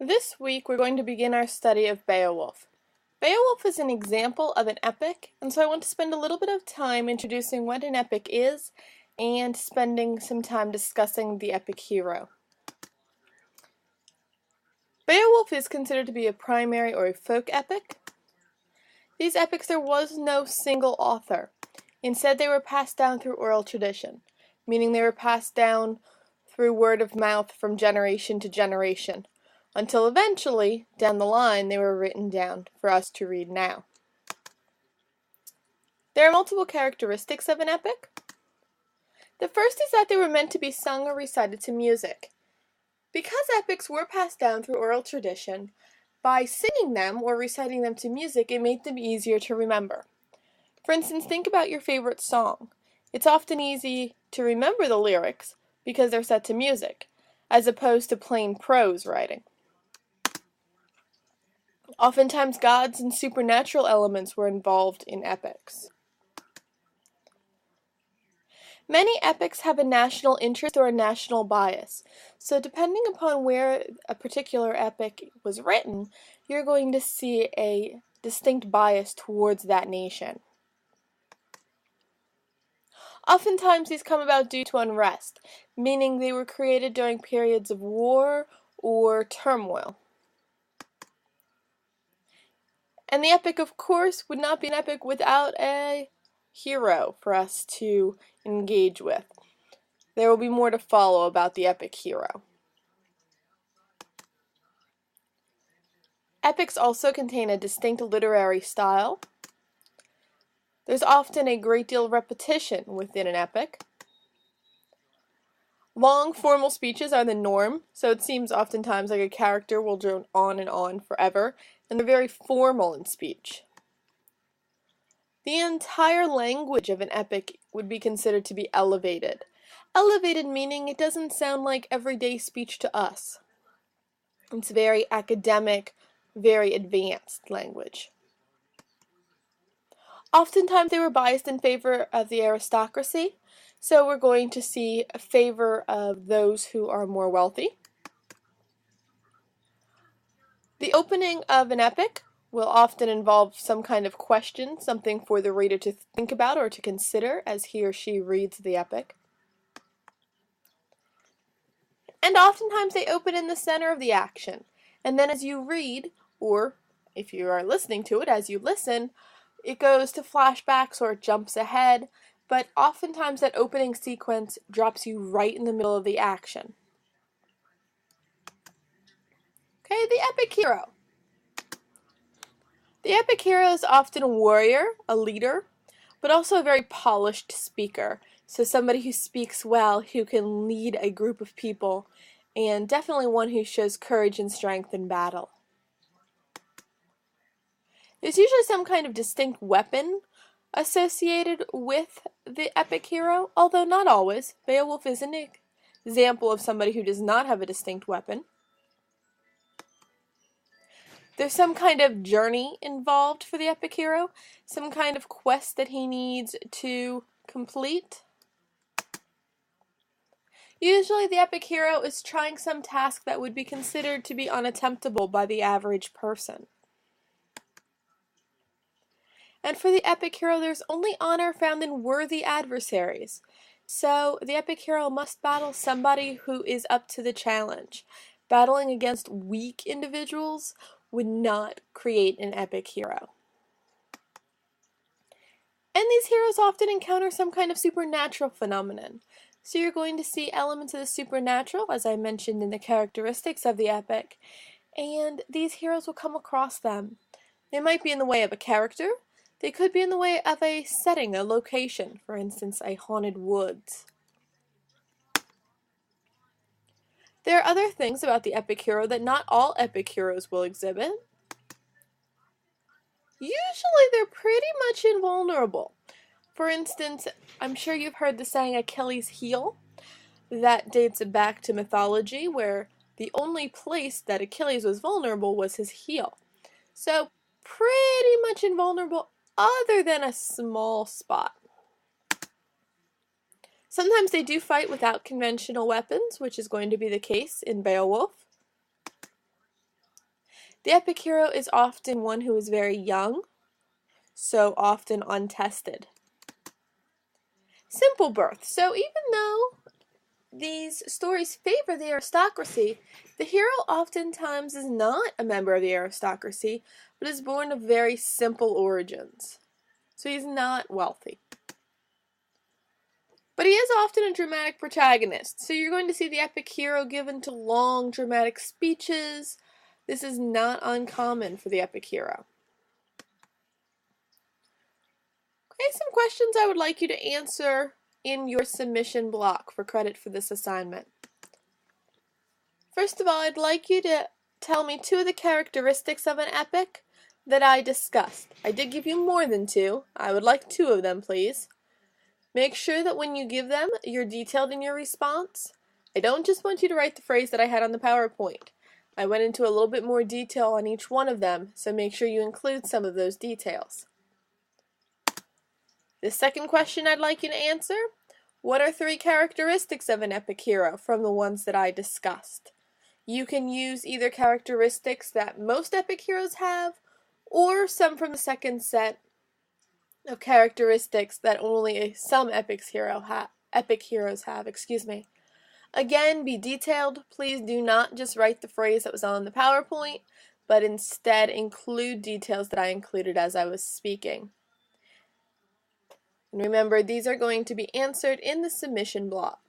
This week we're going to begin our study of Beowulf. Beowulf is an example of an epic, and so I want to spend a little bit of time introducing what an epic is and spending some time discussing the epic hero. Beowulf is considered to be a primary or a folk epic. These epics there was no single author. Instead they were passed down through oral tradition, meaning they were passed down through word of mouth from generation to generation, until eventually, down the line, they were written down for us to read now. There are multiple characteristics of an epic. The first is that they were meant to be sung or recited to music. Because epics were passed down through oral tradition, by singing them or reciting them to music, it made them easier to remember. For instance, think about your favorite song. It's often easy to remember the lyrics because they're set to music, as opposed to plain prose writing. Oftentimes, gods and supernatural elements were involved in epics. Many epics have a national interest or a national bias, so depending upon where a particular epic was written, you're going to see a distinct bias towards that nation. Oftentimes these come about due to unrest, meaning they were created during periods of war or turmoil. And the epic, of course, would not be an epic without a hero for us to engage with. There will be more to follow about the epic hero. Epics also contain a distinct literary style. There's often a great deal of repetition within an epic. Long formal speeches are the norm, so it seems oftentimes like a character will drone on and on forever, and they're very formal in speech. The entire language of an epic would be considered to be elevated. Elevated meaning it doesn't sound like everyday speech to us. It's very academic, very advanced language. Oftentimes they were biased in favor of the aristocracy, so we're going to see a favor of those who are more wealthy. The opening of an epic will often involve some kind of question, something for the reader to think about or to consider as he or she reads the epic. And oftentimes they open in the center of the action, and then as you read, or if you are listening to it as you listen, it goes to flashbacks or it jumps ahead, but oftentimes that opening sequence drops you right in the middle of the action. Okay, the epic hero. The epic hero is often a warrior, a leader, but also a very polished speaker. So somebody who speaks well, who can lead a group of people, and definitely one who shows courage and strength in battle. There's usually some kind of distinct weapon associated with the epic hero, although not always. Beowulf is an example of somebody who does not have a distinct weapon. There's some kind of journey involved for the epic hero, some kind of quest that he needs to complete. Usually the epic hero is trying some task that would be considered to be unattemptable by the average person. And for the epic hero, there's only honor found in worthy adversaries. So the epic hero must battle somebody who is up to the challenge. Battling against weak individuals would not create an epic hero. And these heroes often encounter some kind of supernatural phenomenon. So you're going to see elements of the supernatural, as I mentioned in the characteristics of the epic, and these heroes will come across them. They might be in the way of a character. They could be in the way of a setting, a location, for instance, a haunted woods. There are other things about the epic hero that not all epic heroes will exhibit. Usually they're pretty much invulnerable. For instance, I'm sure you've heard the saying Achilles' heel. That dates back to mythology, where the only place that Achilles was vulnerable was his heel. So, pretty much invulnerable other than a small spot. Sometimes they do fight without conventional weapons, which is going to be the case in Beowulf. The epic hero is often one who is very young, so often untested. Simple birth. So even though these stories favor the aristocracy, the hero oftentimes is not a member of the aristocracy, but is born of very simple origins. So he's not wealthy. But he is often a dramatic protagonist, so you're going to see the epic hero given to long, dramatic speeches. This is not uncommon for the epic hero. Okay, some questions I would like you to answer in your submission block for credit for this assignment. First of all, I'd like you to tell me 2 of the characteristics of an epic that I discussed. I did give you more than 2. I would like 2 of them, please. Make sure that when you give them, you're detailed in your response. I don't just want you to write the phrase that I had on the PowerPoint. I went into a little bit more detail on each one of them, so make sure you include some of those details. The second question I'd like you to answer: what are 3 characteristics of an epic hero from the ones that I discussed? You can use either characteristics that most epic heroes have, or some from the second set of characteristics that only some epic heroes have. Again, be detailed. Please do not just write the phrase that was on the PowerPoint, but instead include details that I included as I was speaking. And remember, these are going to be answered in the submission block.